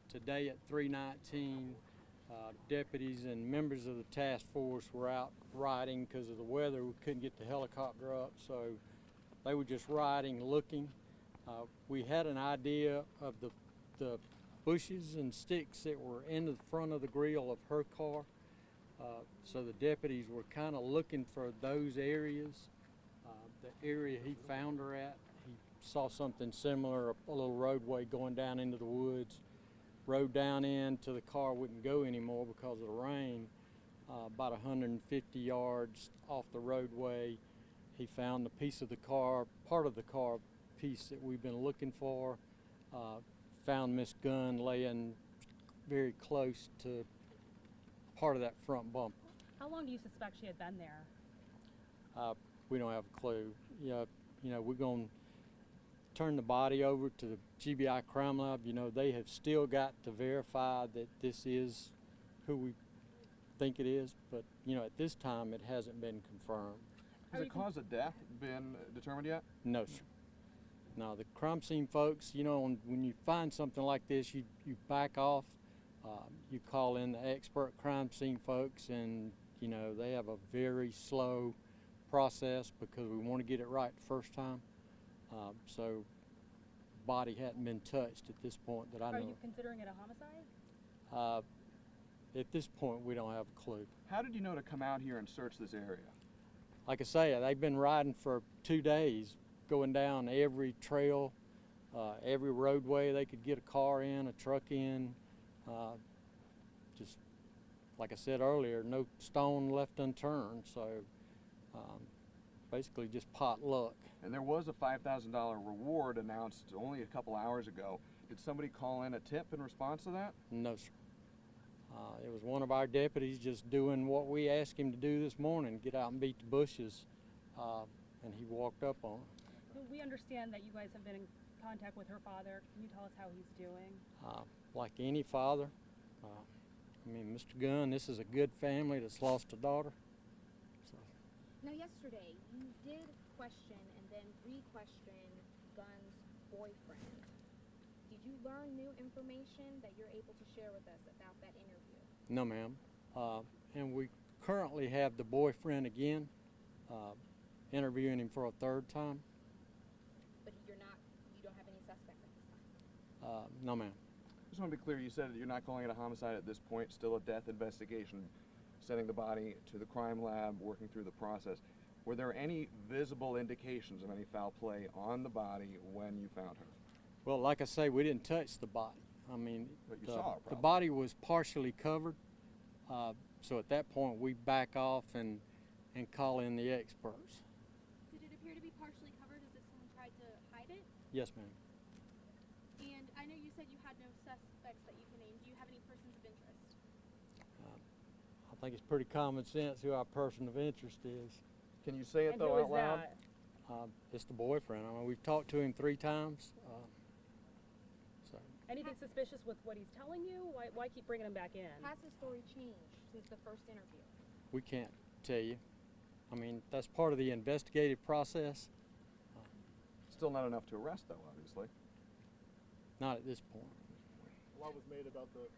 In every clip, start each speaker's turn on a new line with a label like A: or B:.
A: Today at 3:19, deputies and members of the task force were out riding because of the weather. We couldn't get the helicopter up, so they were just riding, looking. We had an idea of the bushes and sticks that were in the front of the grill of her car. So the deputies were kind of looking for those areas. The area he found her at, he saw something similar, a little roadway going down into the woods. Rode down in till the car wouldn't go anymore because of the rain. About 150 yards off the roadway, he found the piece of the car, part of the car piece that we've been looking for. Found Miss Gunn laying very close to part of that front bumper.
B: How long do you suspect she had been there?
A: We don't have a clue. You know, we're going to turn the body over to the GBI Crime Lab. You know, they have still got to verify that this is who we think it is, but, you know, at this time it hasn't been confirmed.
C: Has the cause of death been determined yet?
A: No, sir. No, the crime scene folks, you know, when you find something like this, you back off. You call in the expert crime scene folks, and, you know, they have a very slow process because we want to get it right the first time. So body hadn't been touched at this point that I know.
B: Are you considering it a homicide?
A: At this point, we don't have a clue.
C: How did you know to come out here and search this area?
A: Like I say, they've been riding for 2 days, going down every trail, every roadway they could get a car in, a truck in. Just like I said earlier, no stone left unturned, so basically just pot luck.
C: And there was a $5,000 reward announced only a couple hours ago. Did somebody call in a tip in response to that?
A: No, sir. It was one of our deputies just doing what we asked him to do this morning, get out and beat the bushes, and he walked up on it.
B: We understand that you guys have been in contact with her father. Can you tell us how he's doing?
A: Like any father, I mean, Mr. Gunn, this is a good family that's lost a daughter. So.
D: Now, yesterday, you did question and then re-question Gunn's boyfriend. Did you learn new information that you're able to share with us about that interview?
A: No, ma'am. And we currently have the boyfriend again, interviewing him for a third time.
D: But you don't have any suspect at this time?
A: No, ma'am.
C: Just want to be clear, you said that you're not calling it a homicide at this point, still a death investigation, sending the body to the crime lab, working through the process. Were there any visible indications of any foul play on the body when you found her?
A: Well, like I say, we didn't touch the body. I mean,
C: But you saw her,
A: the body was partially covered, so at that point we back off and call in the experts.
E: Did it appear to be partially covered as if someone tried to hide it?
A: Yes, ma'am.
E: And I know you said you had no suspects that you can name. Do you have any persons of interest?
A: I think it's pretty common sense who our person of interest is.
C: Can you say it
B: And
C: though
B: who
C: out
B: is
C: loud?
B: that?
A: It's the boyfriend. I mean, we've talked to him 3 times. So.
B: Anything suspicious with what he's telling you? Why keep bringing him back in?
D: Has his story changed since the first interview?
A: We can't tell you. I mean, that's part of the investigative process.
C: Still not enough to arrest though, obviously.
A: Not at this point.
F: A lot was made about the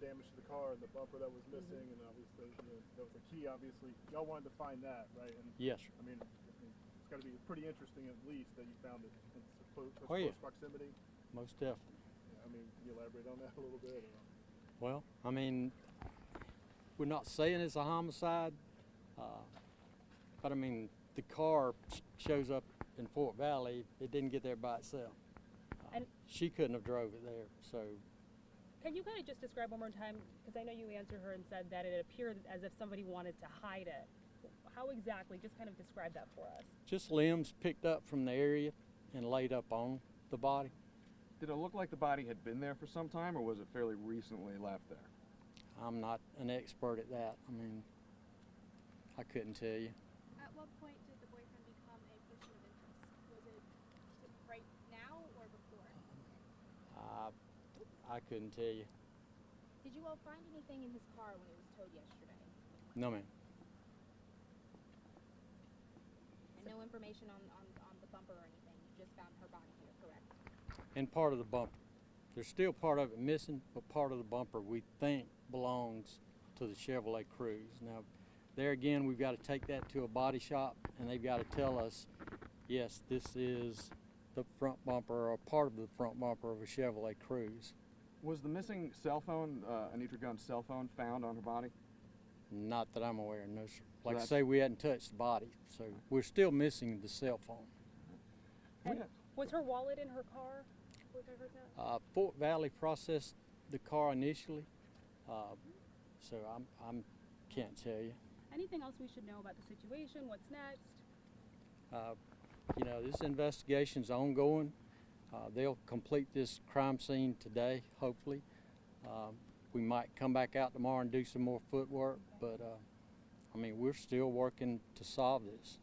F: damage to the car and the bumper that was missing, and obviously that was the key. Obviously, y'all wanted to find that, right? And
A: Yes, sir.
F: I mean, it's got to be pretty interesting at least that you found it in such
A: Oh, yeah.
F: close proximity.
A: Most definitely.
F: I mean, can you elaborate on that a little bit?
A: Well, I mean, we're not saying it's a homicide, but I mean, the car shows up in Fort Valley. It didn't get there by itself.
B: And
A: she couldn't have drove it there, so.
B: can you kind of just describe one more time, because I know you answered her and said that it appeared as if somebody wanted to hide it. How exactly? Just kind of describe that for us.
A: Just limbs picked up from the area and laid up on the body.
C: Did it look like the body had been there for some time, or was it fairly recently left there?
A: I'm not an expert at that. I mean, I couldn't tell you.
E: At what point did the boyfriend become a person of interest? Was it right now or before?
A: I couldn't tell you.
D: Did you all find anything in his car when it was towed yesterday?
A: No, ma'am.
D: And no information on the bumper or anything? You just found her body here, correct?
A: And part of the bumper. there's still part of it missing, but part of the bumper we think belongs to the Chevrolet Cruze. Now, there again, we've got to take that to a body shop, and they've got to tell us, yes, this is the front bumper or part of the front bumper of a Chevrolet Cruze.
C: Was the missing cell phone, Anitra Gunn's cell phone, found on her body?
A: Not that I'm aware, no, sir. Like I
C: That's-
A: say, we hadn't touched the body, so we're still missing the cell phone.
C: We
B: And
C: have-
B: was her wallet in her car? Was I heard that?
A: Fort Valley processed the car initially, so I'm can't tell you.
B: Anything else we should know about the situation? What's next?
A: You know, this investigation's ongoing. They'll complete this crime scene today, hopefully. We might come back out tomorrow and do some more footwork, but I mean, we're still working to solve this.